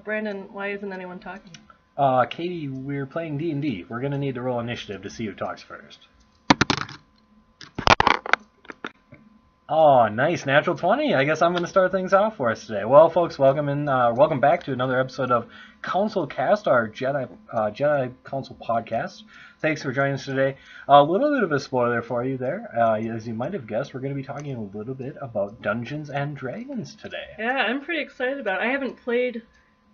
Brandon, why isn't anyone talking? Katie, we're playing D&D. We're going to need to roll initiative to see who talks first. Oh, nice. Natural 20. I guess I'm going to start things off for us today. Well, folks, welcome back to another episode of CounselCast, our Jedi Council podcast. Thanks for joining us today. A little bit of a spoiler for you there. As you might have guessed, we're going to be talking a little bit about Dungeons and Dragons today. Yeah, I'm pretty excited about it. I haven't played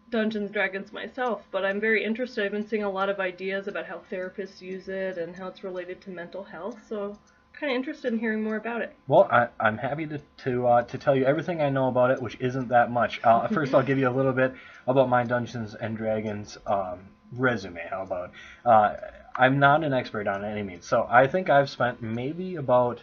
Dungeons & Dragons myself, but I'm very interested. I've been seeing a lot of ideas about how therapists use it and how it's related to mental health, so kind of interested in hearing more about it. Well, I'm happy to tell you everything I know about it, which isn't that much. First, I'll give you a little bit about my Dungeons and Dragons resume. How about? I'm not an expert on any means, so I think I've spent maybe about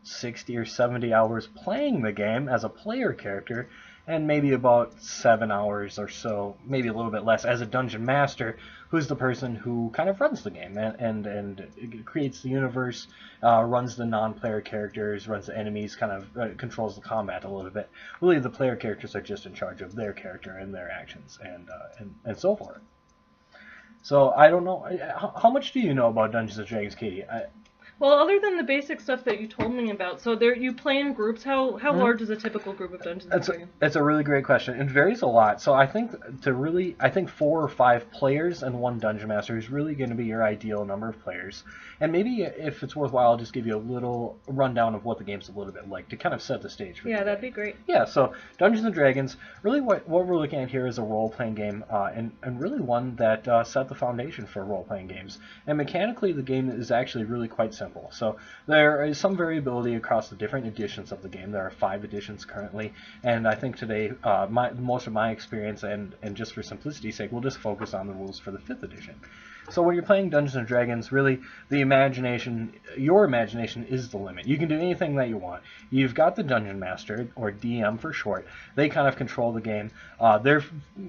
60 or 70 hours playing the game as a player character, and maybe about 7 hours or so, maybe a little bit less, as a dungeon master, who's the person who kind of runs the game and creates the universe, runs the non-player characters, runs the enemies, kind of controls the combat a little bit. Really, the player characters are just in charge of their character and their actions and so forth. So I don't know, how much do you know about Dungeons and Dragons, Katie? Well, other than the basic stuff that you told me about, so there you play in groups. How large is a typical group of Dungeons and Dragons? It's a really great question. It varies a lot. So I think 4 or 5 players and 1 dungeon master is really going to be your ideal number of players. And maybe if it's worthwhile, I'll just give you a little rundown of what the game's a little bit like to kind of set the stage for you. Yeah, that'd be great. Yeah, so Dungeons and Dragons, really what we're looking at here is a role-playing game, and really one that set the foundation for role-playing games. And mechanically, the game is actually really quite simple. So there is some variability across the different editions of the game. There are 5 editions currently, and I think today most of my experience and just for simplicity's sake, we'll just focus on the rules for the 5th edition. So when you're playing Dungeons and Dragons, really your imagination is the limit. You can do anything that you want. You've got the Dungeon Master, or DM for short. They kind of control the game. They're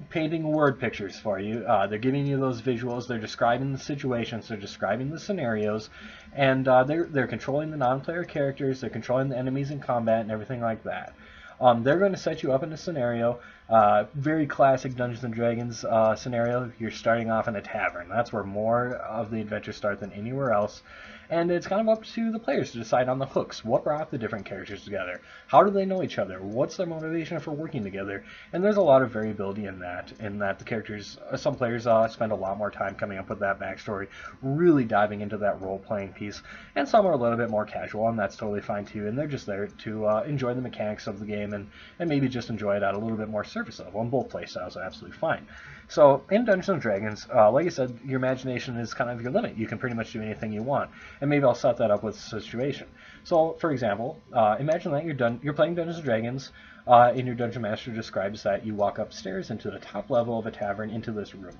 painting word pictures for you. They're giving you those visuals. They're describing the situations. They're describing the scenarios. And they're controlling the non-player characters. They're controlling the enemies in combat and everything like that. They're going to set you up in a scenario, very classic Dungeons & Dragons scenario. You're starting off in a tavern. That's where more of the adventures start than anywhere else. And it's kind of up to the players to decide on the hooks. What brought the different characters together? How do they know each other? What's their motivation for working together? And there's a lot of variability in that the characters, some players spend a lot more time coming up with that backstory, really diving into that role-playing piece. And some are a little bit more casual, and that's totally fine too. And they're just there to enjoy the mechanics of the game and maybe just enjoy it at a little bit more surface level. And both playstyles are absolutely fine. So in Dungeons & Dragons, like I said, your imagination is kind of your limit. You can pretty much do anything you want. And maybe I'll set that up with a situation. So, for example, imagine that you're playing Dungeons & Dragons, and your Dungeon Master describes that you walk upstairs into the top level of a tavern into this room.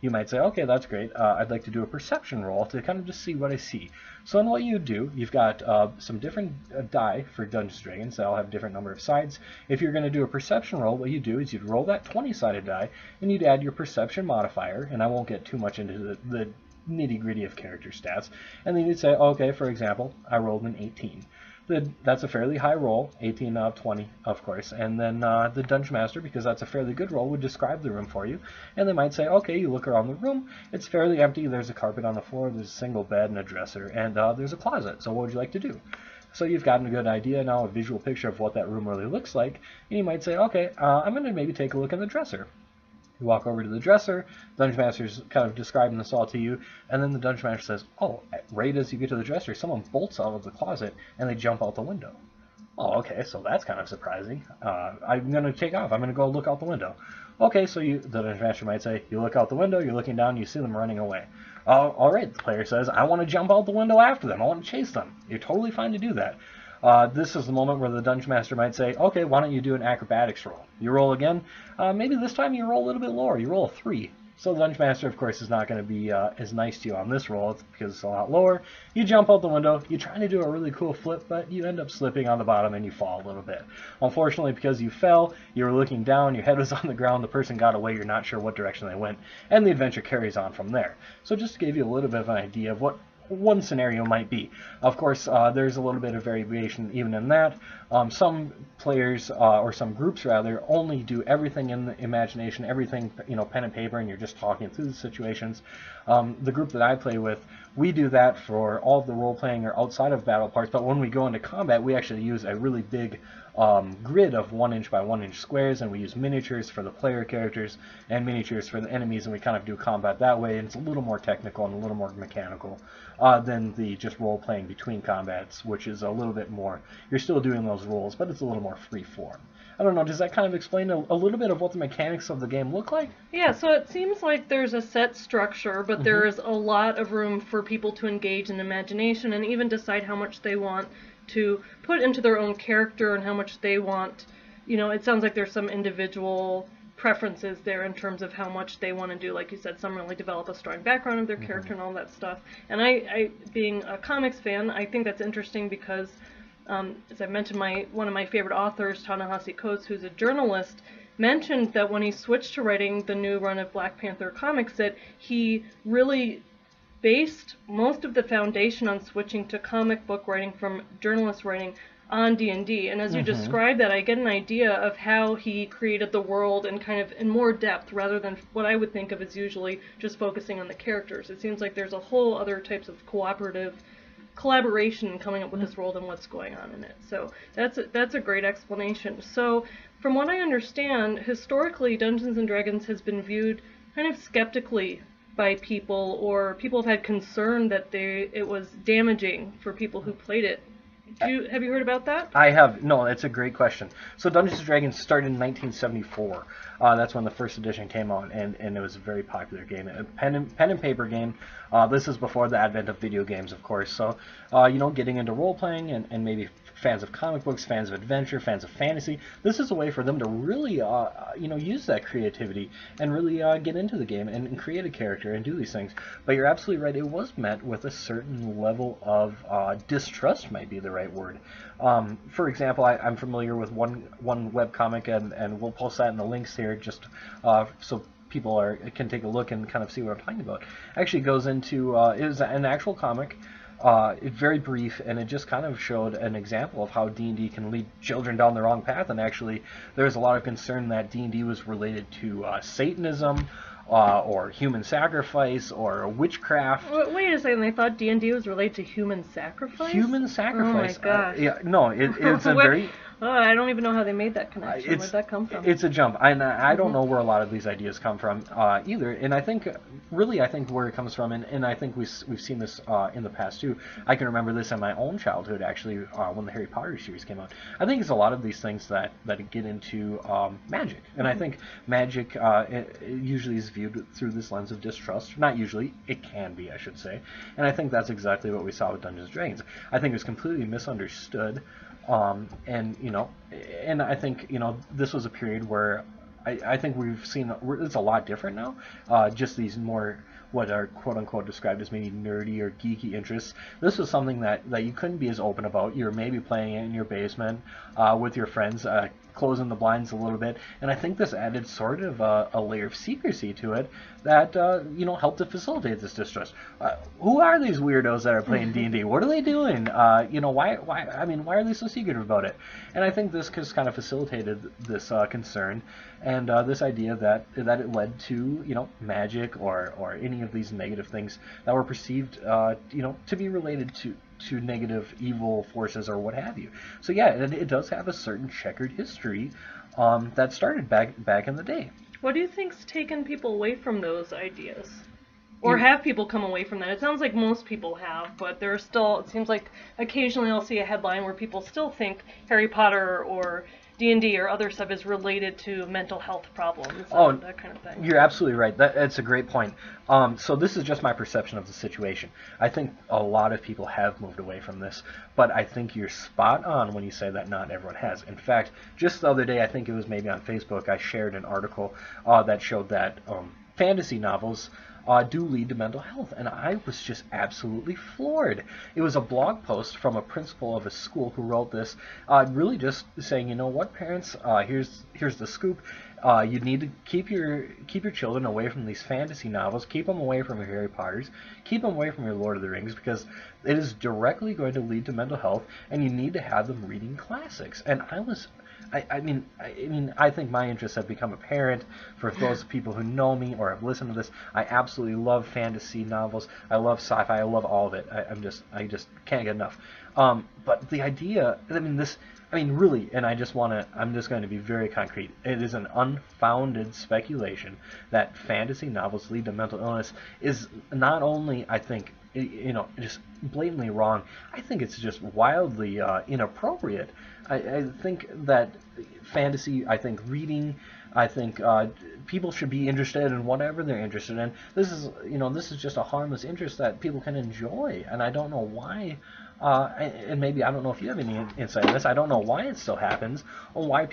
You might say, okay, that's great. I'd like to do a perception roll to kind of just see what I see. So then what you do, you've got some different die for Dungeons & Dragons that all have a different number of sides. If you're going to do a perception roll, what you do is you'd roll that 20-sided die, and you'd add your perception modifier, and I won't get too much into the nitty-gritty of character stats. And then you'd say, okay, for example, I rolled an 18. That's a fairly high roll, 18 out of 20, of course. And then the Dungeon Master, because that's a fairly good roll, would describe the room for you. And they might say, okay, you look around the room, it's fairly empty, there's a carpet on the floor, there's a single bed and a dresser, and there's a closet. So what would you like to do? So you've gotten a good idea now, a visual picture of what that room really looks like. And you might say, okay, I'm going to maybe take a look in the dresser. You walk over to the dresser, the Dungeon Master's kind of describing this all to you, and then the Dungeon Master says, oh, right as you get to the dresser, someone bolts out of the closet, and they jump out the window. Oh, okay, so that's kind of surprising. I'm going to take off. I'm going to go look out the window. Okay, so the Dungeon Master might say, you look out the window, you're looking down, you see them running away. All right, the player says, I want to jump out the window after them. I want to chase them. You're totally fine to do that. This is the moment where the Dungeon Master might say, okay, why don't you do an acrobatics roll? You roll again. Maybe this time you roll a little bit lower. You roll a 3. So the Dungeon Master, of course, is not going to be as nice to you on this roll because it's a lot lower. You jump out the window. You're trying to do a really cool flip, but you end up slipping on the bottom and you fall a little bit. Unfortunately, because you fell, you were looking down, your head was on the ground, the person got away, you're not sure what direction they went, and the adventure carries on from there. So just to give you a little bit of an idea of what one scenario might be. Of course, there's a little bit of variation even in that. Some players, or some groups rather, only do everything in the imagination, everything, pen and paper, and you're just talking through the situations. The group that I play with, we do that for all of the role-playing or outside of battle parts, but when we go into combat, we actually use a really big grid of 1" by 1" squares, and we use miniatures for the player characters and miniatures for the enemies, and we kind of do combat that way, and it's a little more technical and a little more mechanical than the just role-playing between combats, which is a little bit more, you're still doing those roles, but it's a little more free-form. I don't know, does that kind of explain a little bit of what the mechanics of the game look like? Yeah, so it seems like there's a set structure, but there is a lot of room for people to engage in imagination and even decide how much they want to put into their own character and how much they want, it sounds like there's some individual preferences there in terms of how much they want to do. Like you said, some really develop a strong background of their character and all that stuff. And I being a comics fan, I think that's interesting because, as I mentioned, one of my favorite authors, Ta-Nehisi Coates, who's a journalist, mentioned that when he switched to writing the new run of Black Panther comics, that he really based most of the foundation on switching to comic book writing from journalist writing on D&D. And as you describe that, I get an idea of how he created the world and kind of in more depth rather than what I would think of as usually just focusing on the characters. It seems like there's a whole other types of collaboration coming up with this world and what's going on in it. So that's a great explanation. So from what I understand, historically Dungeons and Dragons has been viewed kind of skeptically by people, or people have had concern that it was damaging for people who played it. Have you heard about that? I have. No, that's a great question. So Dungeons & Dragons started in 1974. That's when the first edition came out, and it was a very popular game. A pen and paper game. This is before the advent of video games, of course. So, getting into role-playing and maybe fans of comic books, fans of adventure, fans of fantasy, this is a way for them to really, use that creativity and really get into the game and create a character and do these things. But you're absolutely right. It was met with a certain level of distrust, might be the right word. For example, I'm familiar with one webcomic, and we'll post that in the links here just so people can take a look and kind of see what I'm talking about. Actually goes into, it was an actual comic. It's very brief, and it just kind of showed an example of how D&D can lead children down the wrong path, and actually there's a lot of concern that D&D was related to Satanism, or human sacrifice, or witchcraft. Wait a second, they thought D&D was related to human sacrifice? Human sacrifice. Oh my gosh. Yeah, no, it's a very... Oh, I don't even know how they made that connection. Where'd that come from? It's a jump. I don't know where a lot of these ideas come from either. And I think where it comes from, and I think we've seen this in the past too. I can remember this in my own childhood, actually, when the Harry Potter series came out. I think it's a lot of these things that get into magic. And I think magic it usually is viewed through this lens of distrust. Not usually. It can be, I should say. And I think that's exactly what we saw with Dungeons & Dragons. I think it was completely misunderstood. And I think, this was a period where I think we've seen, it's a lot different now. Just these more, what are quote-unquote described as maybe nerdy or geeky interests. This was something that you couldn't be as open about. You're maybe playing it in your basement with your friends, closing the blinds a little bit, and I think this added sort of a layer of secrecy to it that helped to facilitate this distrust. Who are these weirdos that are playing D&D? What are they doing? Why are they so secretive about it? And I think this just kind of facilitated this concern and this idea that it led to magic or any of these negative things that were perceived to be related to negative evil forces or what have you. So yeah, it does have a certain checkered history that started back in the day. What do you think's taken people away from those ideas? Or have people come away from that? It sounds like most people have, but there are still, it seems like occasionally I'll see a headline where people still think Harry Potter or D&D or other stuff is related to mental health problems and that kind of thing. You're absolutely right. That's a great point. So this is just my perception of the situation. I think a lot of people have moved away from this, but I think you're spot on when you say that not everyone has. In fact, just the other day, I think it was maybe on Facebook, I shared an article that showed that fantasy novels do lead to mental health. And I was just absolutely floored. It was a blog post from a principal of a school who wrote this, really just saying, you know what, parents, here's the scoop. You need to keep your children away from these fantasy novels. Keep them away from your Harry Potters. Keep them away from your Lord of the Rings, because it is directly going to lead to mental health, and you need to have them reading classics. And I think my interests have become apparent for those people who know me or have listened to this. I absolutely love fantasy novels. I love sci-fi. I love all of it. I just can't get enough. But the idea, really, and I'm just going to be very concrete. It is an unfounded speculation that fantasy novels lead to mental illness is not only, I think, just blatantly wrong. I think it's just wildly inappropriate. I think that fantasy, reading, people should be interested in whatever they're interested in. This is just a harmless interest that people can enjoy, and I don't know why. And maybe I don't know if you have any insight on this. I don't know why it still happens, or why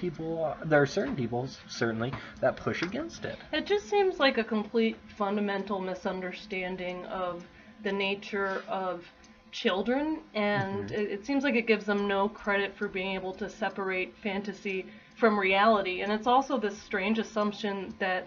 there are certain people, certainly, that push against it. It just seems like a complete fundamental misunderstanding of the nature of children, and it seems like it gives them no credit for being able to separate fantasy from reality. And it's also this strange assumption that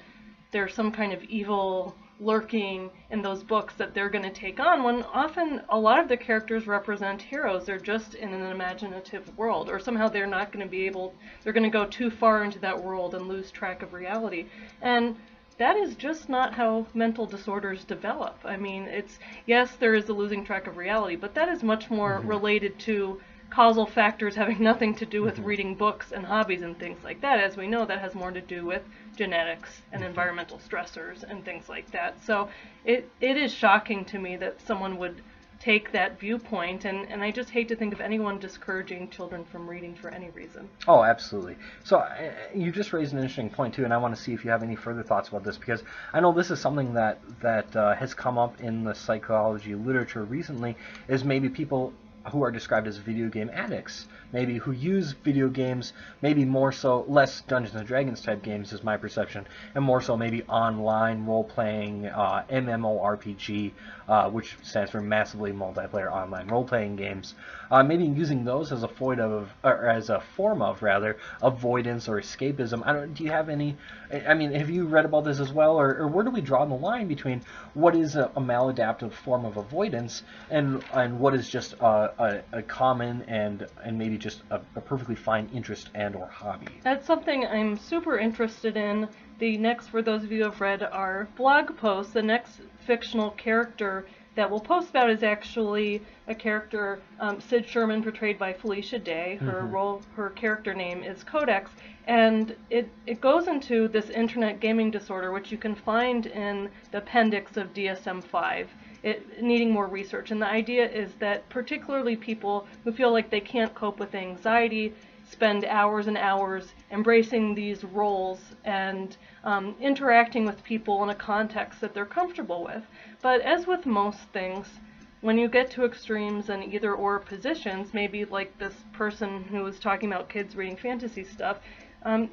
there's some kind of evil lurking in those books that they're going to take on, when often a lot of the characters represent heroes. They're just in an imaginative world, or somehow they're not going to be able, they're going to go too far into that world and lose track of reality. And that is just not how mental disorders develop. Yes, there is a losing track of reality, but that is much more related to causal factors having nothing to do with reading books and hobbies and things like that. As we know, that has more to do with genetics and environmental stressors and things like that. So it is shocking to me that someone would take that viewpoint, and I just hate to think of anyone discouraging children from reading for any reason. Oh, absolutely. So you just raised an interesting point too, and I want to see if you have any further thoughts about this, because I know this is something that has come up in the psychology literature recently, is maybe people who are described as video game addicts, maybe who use video games, maybe more so, less Dungeons and Dragons type games is my perception, and more so maybe online role-playing MMORPG, which stands for massively multiplayer online role-playing games, maybe using those as a form of avoidance or escapism. Do you have any? Have you read about this as well, or where do we draw the line between what is a maladaptive form of avoidance and what is just a common and maybe just a perfectly fine interest and or hobby? That's something I'm super interested in. The next, for those of you who have read our blog post, the next fictional character that we'll post about is actually a character, Sid Sherman, portrayed by Felicia Day. Her character name is Codex, and it goes into this internet gaming disorder, which you can find in the appendix of DSM-5. It needing more research. And the idea is that particularly people who feel like they can't cope with anxiety spend hours and hours embracing these roles and interacting with people in a context that they're comfortable with. But as with most things, when you get to extremes and either or positions, maybe like this person who was talking about kids reading fantasy stuff,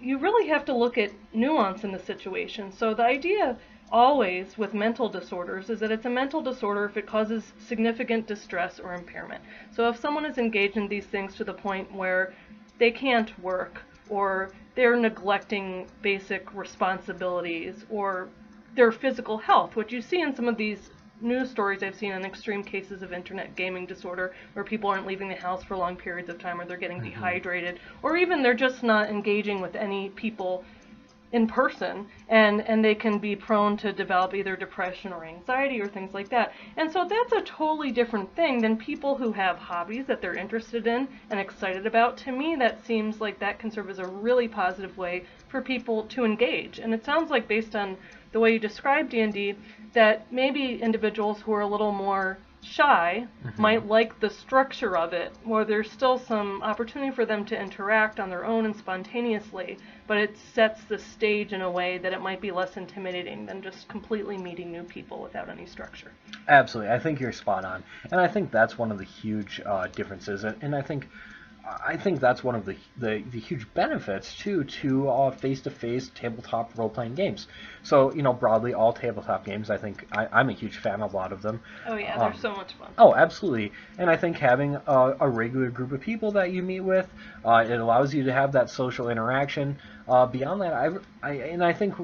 you really have to look at nuance in the situation. So the idea always with mental disorders is that it's a mental disorder if it causes significant distress or impairment. So if someone is engaged in these things to the point where they can't work, or they're neglecting basic responsibilities, or their physical health, which you see in some of these news stories I've seen in extreme cases of internet gaming disorder, where people aren't leaving the house for long periods of time, or they're getting dehydrated, or even they're just not engaging with any people in person, and they can be prone to develop either depression or anxiety or things like that. And so that's a totally different thing than people who have hobbies that they're interested in and excited about. To me, that seems like that can serve as a really positive way for people to engage. And it sounds like, based on the way you describe D&D, that maybe individuals who are a little more shy might like the structure of it, where there's still some opportunity for them to interact on their own and spontaneously, but it sets the stage in a way that it might be less intimidating than just completely meeting new people without any structure. Absolutely. I think you're spot on. And I think that's one of the huge differences. And I think I think that's one of the huge benefits too to face-to-face tabletop role-playing games. So, broadly, all tabletop games, I think I'm a huge fan of a lot of them. Oh yeah, they're so much fun. Oh, absolutely. And I think having a regular group of people that you meet with, it allows you to have that social interaction. Beyond that, I think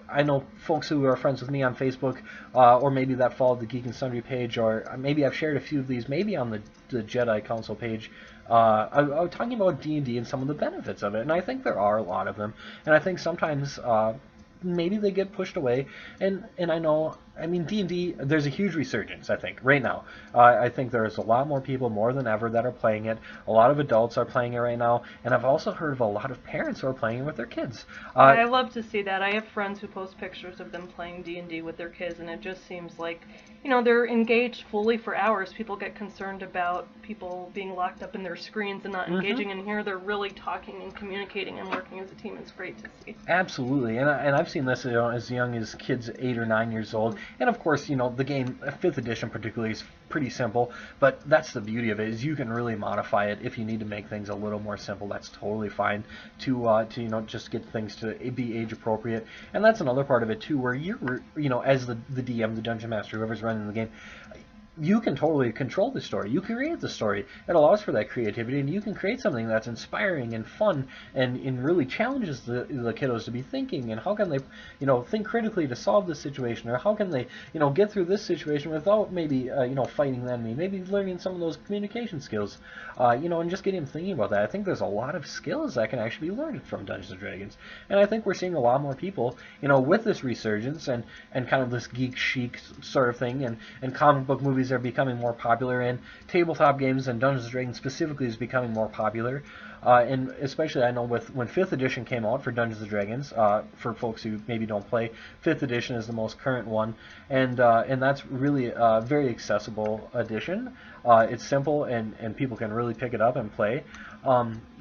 I know folks who are friends with me on Facebook, or maybe that follow the Geek and Sundry page, or maybe I've shared a few of these, maybe on the Jedi Council page. I'm talking about D&D and some of the benefits of it, and I think there are a lot of them. And I think sometimes maybe they get pushed away. And I know, I mean, D&D, there's a huge resurgence, I think, right now. I think there's a lot more people, more than ever, that are playing it. A lot of adults are playing it right now, and I've also heard of a lot of parents who are playing it with their kids. I love to see that. I have friends who post pictures of them playing D&D with their kids, and it just seems like, they're engaged fully for hours. People get concerned about people being locked up in their screens and not engaging, and here they're really talking and communicating and working as a team. It's great to see. Absolutely, and I've seen this as young as kids 8 or 9 years old. And of course, the game, 5th edition particularly, is pretty simple, but that's the beauty of it, is you can really modify it if you need to make things a little more simple. That's totally fine to just get things to be age appropriate. And that's another part of it too, where you're, as the DM, the dungeon master, whoever's running the game, you can totally control the story. You create the story. It allows for that creativity, and you can create something that's inspiring and fun and really challenges the kiddos to be thinking, and how can they, think critically to solve this situation, or how can they, get through this situation without maybe, fighting the enemy, maybe learning some of those communication skills, and just getting them thinking about that. I think there's a lot of skills that can actually be learned from Dungeons & Dragons, and I think we're seeing a lot more people, with this resurgence and kind of this geek chic sort of thing, and comic book movies are becoming more popular, and tabletop games and Dungeons & Dragons specifically is becoming more popular. And especially, I know when 5th edition came out for Dungeons & Dragons, for folks who maybe don't play, 5th edition is the most current one, and that's really a very accessible edition. It's simple, and people can really pick it up and play.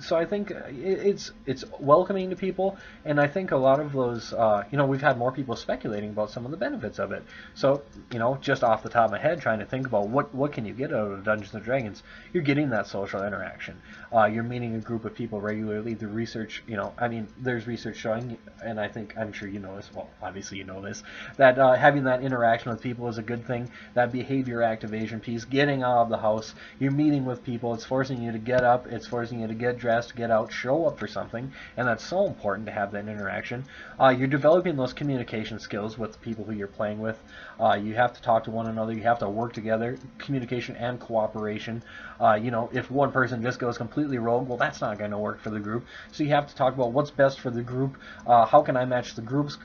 So I think it's welcoming to people, and I think a lot of those, we've had more people speculating about some of the benefits of it. So, just off the top of my head, trying to think about what can you get out of Dungeons & Dragons, you're getting that social interaction. You're meeting a group of people regularly. The research, there's research showing, and I'm sure you know this, well, obviously you know this, that having that interaction with people is a good thing. That behavior activation piece, getting out of the house, you're meeting with people, it's forcing you to get up, it's forcing you to get dressed, get out, show up for something, and that's so important to have that interaction. You're developing those communication skills with the people who you're playing with. You have to talk to one another, you have to work together, communication and cooperation. If one person just goes completely rogue, well, that's not going to work for the group. So you have to talk about what's best for the group. How can I match the group's,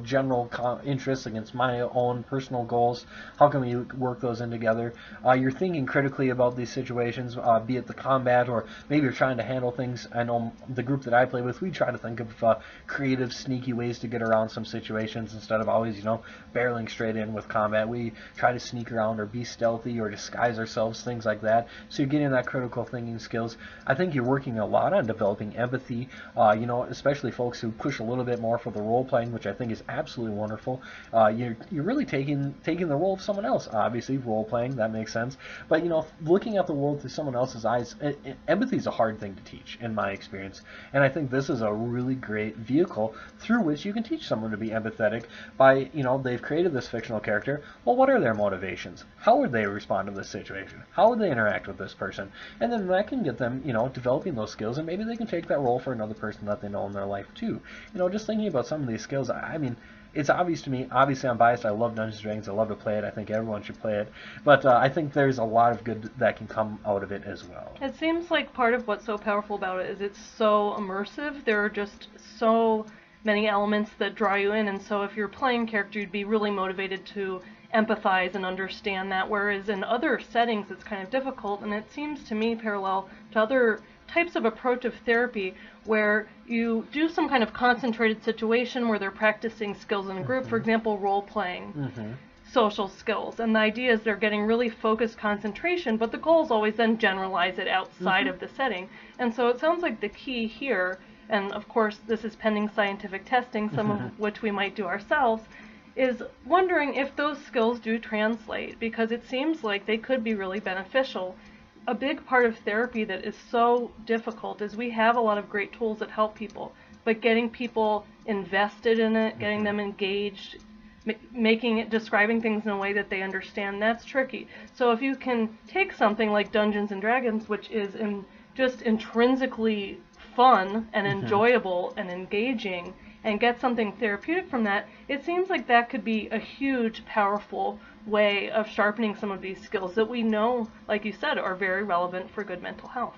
general interests against my own personal goals? How can we work those in together? You're thinking critically about these situations, be it the combat, or maybe you're trying to handle things. I know the group that I play with, we try to think of creative, sneaky ways to get around some situations instead of always, barreling straight in with combat. We try to sneak around or be stealthy or disguise ourselves, things like that. So you're getting that critical thinking skills. I think you're working a lot on developing empathy, especially folks who push a little bit more for the role playing, which I think is absolutely wonderful. You're really taking the role of someone else. Obviously, role playing, that makes sense. But looking at the world through someone else's eyes, empathy is a hard thing to teach, in my experience. And I think this is a really great vehicle through which you can teach someone to be empathetic by, they've created this fictional character. Well, what are their motivations? How would they respond to this situation? How would they interact with this person? And then that can get them, developing those skills, and maybe they can take that role for another person that they know in their life too. Just thinking about some of these skills, it's obvious to me. Obviously, I'm biased. I love Dungeons & Dragons. I love to play it. I think everyone should play it. But I think there's a lot of good that can come out of it as well. It seems like part of what's so powerful about it is it's so immersive. There are just so many elements that draw you in, and so if you're playing character, you'd be really motivated to empathize and understand that, whereas in other settings it's kind of difficult, and it seems to me parallel to other types of approach of therapy where you do some kind of concentrated situation where they're practicing skills in a group, for example, role-playing, social skills, and the idea is they're getting really focused concentration, but the goal is always then generalize it outside of the setting. And so it sounds like the key here, and of course this is pending scientific testing, some of which we might do ourselves, is wondering if those skills do translate, because it seems like they could be really beneficial a big part of therapy that is so difficult is we have a lot of great tools that help people, but getting people invested in it, getting them engaged, making it, describing things in a way that they understand, that's tricky. So if you can take something like Dungeons and Dragons, which is just intrinsically fun and enjoyable and engaging, and get something therapeutic from that, it seems like that could be a huge, powerful way of sharpening some of these skills that we know, like you said, are very relevant for good mental health.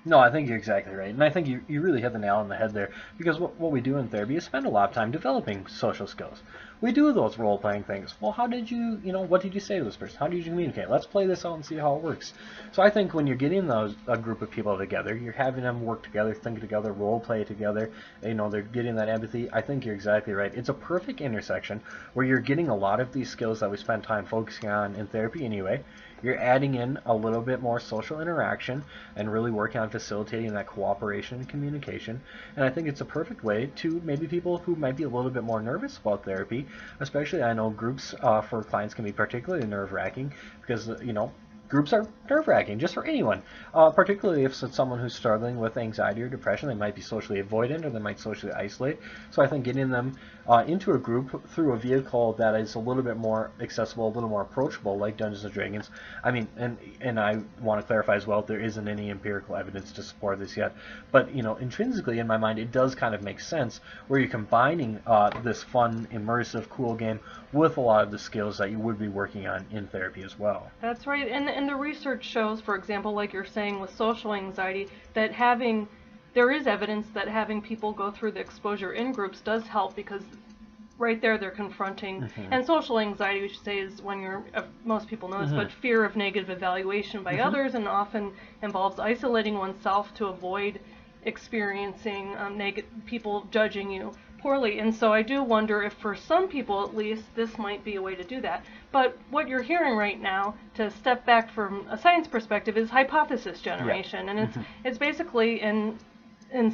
No, I think you're exactly right. And I think you really hit the nail on the head there, because what we do in therapy is spend a lot of time developing social skills. We do those role-playing things. Well, how did you, what did you say to this person? How did you communicate? Let's play this out and see how it works. So I think when you're getting a group of people together, you're having them work together, think together, role-play together, they're getting that empathy. I think you're exactly right. It's a perfect intersection where you're getting a lot of these skills that we spend time focusing on in therapy anyway. You're adding in a little bit more social interaction and really working on facilitating that cooperation and communication. And I think it's a perfect way to maybe people who might be a little bit more nervous about therapy, especially I know groups for clients can be particularly nerve-wracking because, groups are nerve-wracking just for anyone, particularly if it's someone who's struggling with anxiety or depression. They might be socially avoidant or they might socially isolate. So I think getting them into a group through a vehicle that is a little bit more accessible, a little more approachable, like Dungeons & Dragons. I mean, and I want to clarify as well, there isn't any empirical evidence to support this yet, but intrinsically in my mind it does kind of make sense where you're combining this fun, immersive, cool game with a lot of the skills that you would be working on in therapy as well. That's right, and the research shows, for example, like you're saying with social anxiety, that there is evidence that having people go through the exposure in groups does help, because right there they're confronting, and social anxiety, we should say, is when most people know this, but fear of negative evaluation by others, and often involves isolating oneself to avoid experiencing people judging you poorly. And so I do wonder if for some people at least this might be a way to do that. But what you're hearing right now, to step back from a science perspective, is hypothesis generation. And it's basically in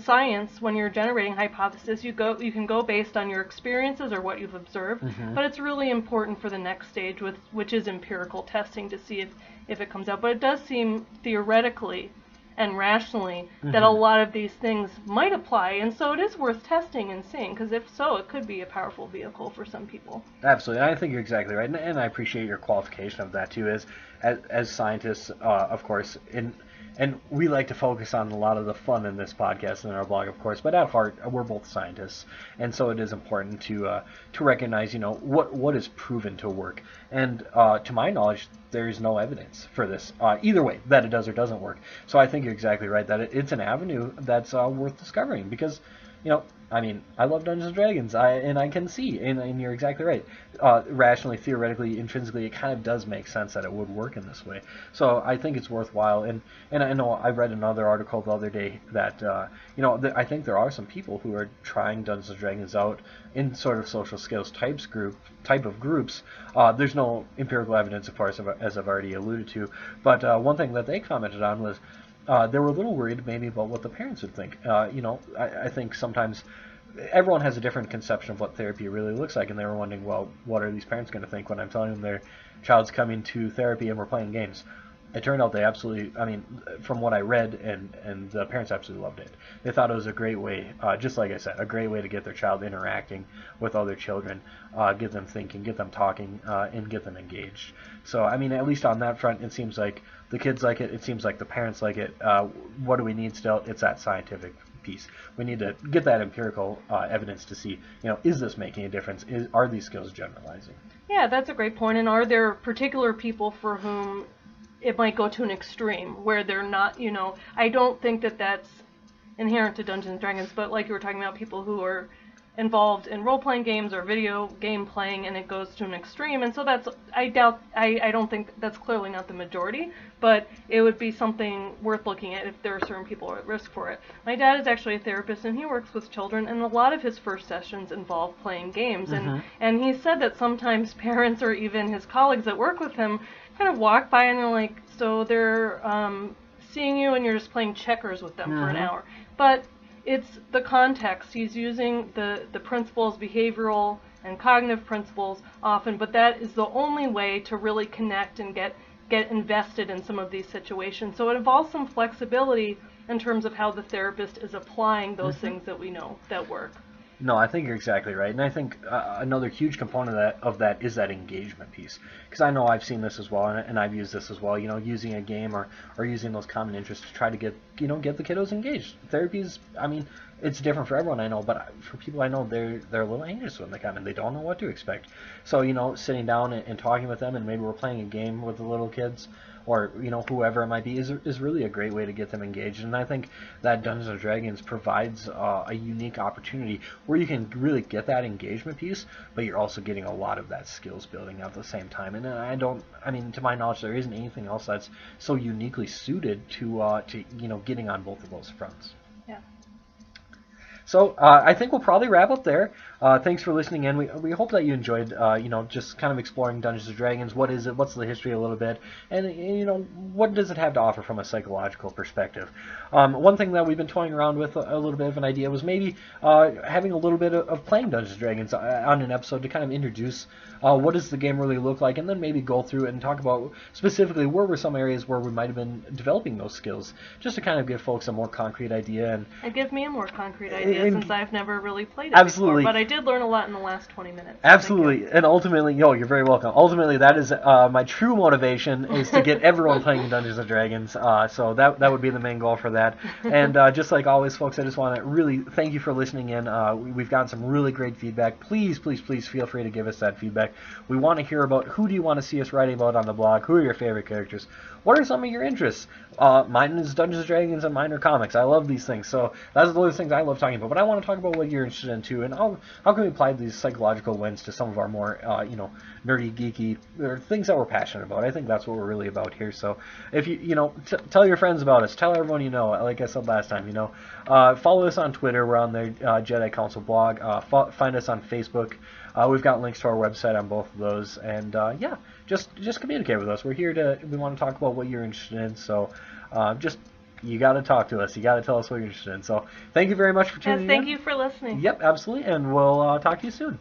science, when you're generating hypothesis, you can go based on your experiences or what you've observed, but it's really important for the next stage, which is empirical testing, to see if it comes out. But it does seem theoretically and rationally that a lot of these things might apply, and so it is worth testing and seeing, because if so, it could be a powerful vehicle for some people. Absolutely, I think you're exactly right, and I appreciate your qualification of that too. As scientists, of course, and we like to focus on a lot of the fun in this podcast and in our blog, of course, but at heart, we're both scientists, and so it is important to recognize, what is proven to work. And to my knowledge, there is no evidence for this, either way, that it does or doesn't work. So I think you're exactly right, that it's an avenue that's worth discovering, because, I love Dungeons & Dragons, and I can see, and you're exactly right. Rationally, theoretically, intrinsically, it kind of does make sense that it would work in this way. So I think it's worthwhile. And I know I read another article the other day that, I think there are some people who are trying Dungeons & Dragons out in sort of social skills type of groups. There's no empirical evidence, of course, as I've already alluded to. But one thing that they commented on was, they were a little worried maybe about what the parents would think. I think sometimes everyone has a different conception of what therapy really looks like, and they were wondering, well, what are these parents going to think when I'm telling them their child's coming to therapy and we're playing games? It turned out they absolutely, from what I read, and the parents absolutely loved it. They thought it was a great way, just like I said, a great way to get their child interacting with other children, get them thinking, get them talking, and get them engaged. So, at least on that front, it seems like the kids like it. It seems like the parents like it. What do we need still? It's that scientific piece. We need to get that empirical evidence to see, is this making a difference? Are these skills generalizing? Yeah, that's a great point. And are there particular people for whom it might go to an extreme where they're not, I don't think that that's inherent to Dungeons & Dragons, but like you were talking about, people who are involved in role-playing games or video game playing, and it goes to an extreme, and so I don't think that's clearly not the majority, but it would be something worth looking at if there are certain people who are at risk for it. My dad is actually a therapist, and he works with children, and a lot of his first sessions involve playing games, and he said that sometimes parents or even his colleagues that work with him kind of walk by and they're like, so they're seeing you and you're just playing checkers with them for an hour. But it's the context. He's using the principles, behavioral and cognitive principles often, but that is the only way to really connect and get get invested in some of these situations. So it involves some flexibility in terms of how the therapist is applying those things that we know that work. No, I think you're exactly right, and I think another huge component of that is that engagement piece. Because I know I've seen this as well, and I've used this as well. Using a game or using those common interests to try to get the kiddos engaged. Therapy's, I mean, it's different for everyone I know, but for people I know, they're a little anxious when they come in. They don't know what to expect. So sitting down and talking with them, and maybe we're playing a game with the little kids, or whoever it might be, is really a great way to get them engaged. And I think that Dungeons and Dragons provides a unique opportunity where you can really get that engagement piece, but you're also getting a lot of that skills building at the same time. And I mean, to my knowledge, there isn't anything else that's so uniquely suited to getting on both of those fronts. Yeah. So I think we'll probably wrap up there. Thanks for listening in. We hope that you enjoyed, just kind of exploring Dungeons & Dragons. What is it? What's the history a little bit? And, what does it have to offer from a psychological perspective? One thing that we've been toying around with a little bit of an idea was maybe having a little bit of playing Dungeons & Dragons on an episode to kind of introduce what does the game really look like, and then maybe go through it and talk about specifically where were some areas where we might have been developing those skills, just to kind of give folks a more concrete idea. And give me a more concrete idea since I've never really played it absolutely before, but I did learn a lot in the last 20 minutes. Absolutely, and ultimately, you're very welcome. Ultimately, that is my true motivation, is to get everyone playing Dungeons & Dragons, so that would be the main goal for that. And just like always, folks, I just want to really thank you for listening in. We've gotten some really great feedback. Please, please, please feel free to give us that feedback. We want to hear about who do you want to see us writing about on the blog, who are your favorite characters, what are some of your interests. Mine is Dungeons & Dragons and mine are comics. I love these things, so that's one of the things I love talking about. But I want to talk about what you're interested in too, and how can we apply these psychological lens to some of our more nerdy, geeky, or things that we're passionate about. I think that's what we're really about here. So if tell your friends about us, tell everyone you know. Like I said last time, follow us on Twitter. We're on the Jedi Council blog. Find us on Facebook. We've got links to our website on both of those, and just communicate with us. We want to talk about what you're interested in. So you got to talk to us. You got to tell us what you're interested in. So thank you very much for tuning in. Thank you for listening. Yep, absolutely, and we'll talk to you soon.